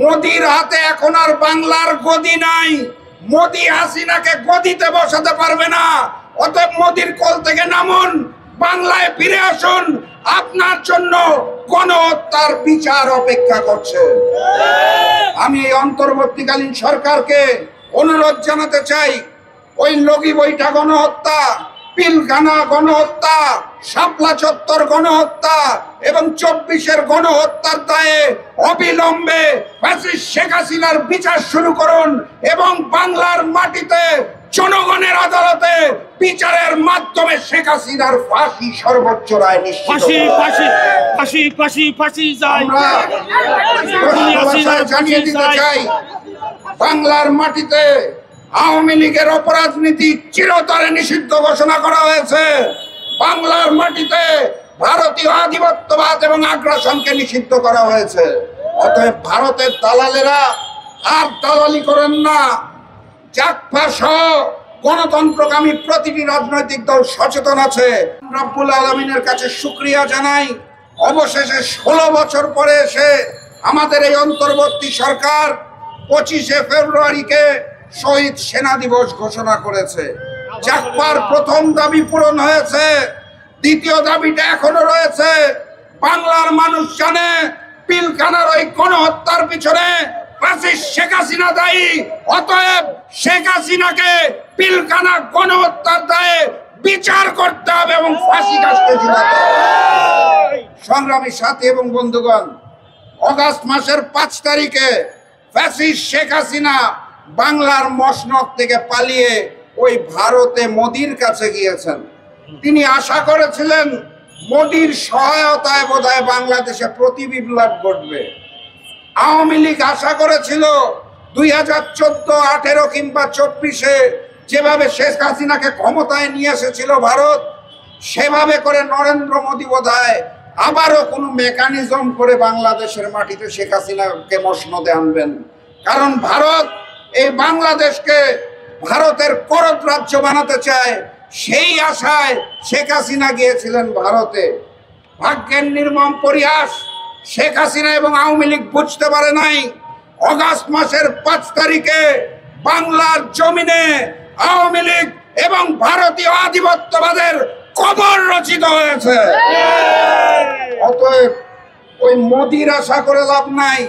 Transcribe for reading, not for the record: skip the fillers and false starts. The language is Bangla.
মোদির হাতে এখন আর বাংলার গদি নাই। মোদি হাসিনাকে গদিতে বসাতে পারবে না। অতএব মোদির কোল থেকে নামুন, বাংলায় ফিরে আসুন। আপনার জন্য গণহত্যার বিচার অপেক্ষা করছে। আমি এই অন্তর্বর্তীকালীন সরকারকে অনুরোধ জানাতে চাই, ওই লগি বৈঠা গণহত্যা, পিলখানা গণহত্যা, শাপলা চত্বর গণহত্যা এবং 24-এর গণহত্যার দায়ে অবিলম্বে ফ্যাসিস্ট শেখ হাসিনার বিচার শুরু করুন এবং বাংলার মাটিতে জনগণের আদালতে বিচারের মাধ্যমে শেখ হাসিনার ফাঁসি সর্বোচ্চ রায় নিশ্চিত। জানিয়ে দিতে চাই, বাংলার মাটিতে আওয়ামী লীগের অপরাজনীতি চিরতরে নিষিদ্ধ ঘোষণা করা হয়েছে। বাংলার মাটিতে ভারতীয় আধিপত্যবাদ এবং আগ্রাসনকে নিষিদ্ধ করা হয়েছে। অতএব ভারতের দালালেরা আর দালালি করেন না। জাগফা সহ গণতন্ত্রকামী প্রতিটি রাজনৈতিক দল সচেতন আছে। রব্বুল আলামিনের কাছে শুকরিয়া জানাই, অবশেষে 16 বছর পরে এসে আমাদের এই অন্তর্বর্তী সরকার 25শে ফেব্রুয়ারিকে শহীদ সেনা দিবস ঘোষণা করেছে। জাগফার প্রথম দাবি পূরণ হয়েছে, দ্বিতীয় দাবিটা এখনো রয়েছে। বাংলার মানুষ জানে পিলখানার ওই গণহত্যার পিছনে ফ্যাসিস্ট শেখ হাসিনা দায়ী। অতএব শেখ হাসিনাকে পিলখানা গণহত্যার দায়ে বিচার করতে হবে এবং ফাঁসি কাস্টে ঝুলাতে হবে। সংগ্রামী সাথী এবং বন্ধুগণ, অগাস্ট মাসের 5 তারিখে ফ্যাসিস্ট শেখ হাসিনা বাংলার মসনদ থেকে পালিয়ে ওই ভারতে মোদির কাছে গিয়েছেন। তিনি আশা করেছিলেন মোদির সহায়তায় বোধহয় বাংলাদেশে প্রতিবিপ্লব ঘটবে। আওয়ামী লীগ আশা করেছিল 2014, 18 কিংবা 24-এ যেভাবে শেখ হাসিনাকে ক্ষমতায় নিয়ে এসেছিল ভারত, সেভাবে করে নরেন্দ্র মোদী বোধহয় আবারও কোনো মেকানিজম করে বাংলাদেশের মাটিতে শেখ হাসিনাকে মসনদে আনবেন। কারণ ভারত এই বাংলাদেশকে ভারতের করদ রাজ্য বানাতে চায়। সেই আশায় শেখ হাসিনা গিয়েছিলেন ভারতে। ভাগ্যের নির্মম পরিহাস, শেখ হাসিনা এবং আওয়ামী লীগ বুঝতে পারে নাই অগাস্ট মাসের 5 তারিখে বাংলার জমিনে আওয়ামী লীগ এবং ভারতীয় আধিপত্যবাদের কবর রচিত হয়েছে। অতএব ওই মোদির আশা করে লাভ নাই।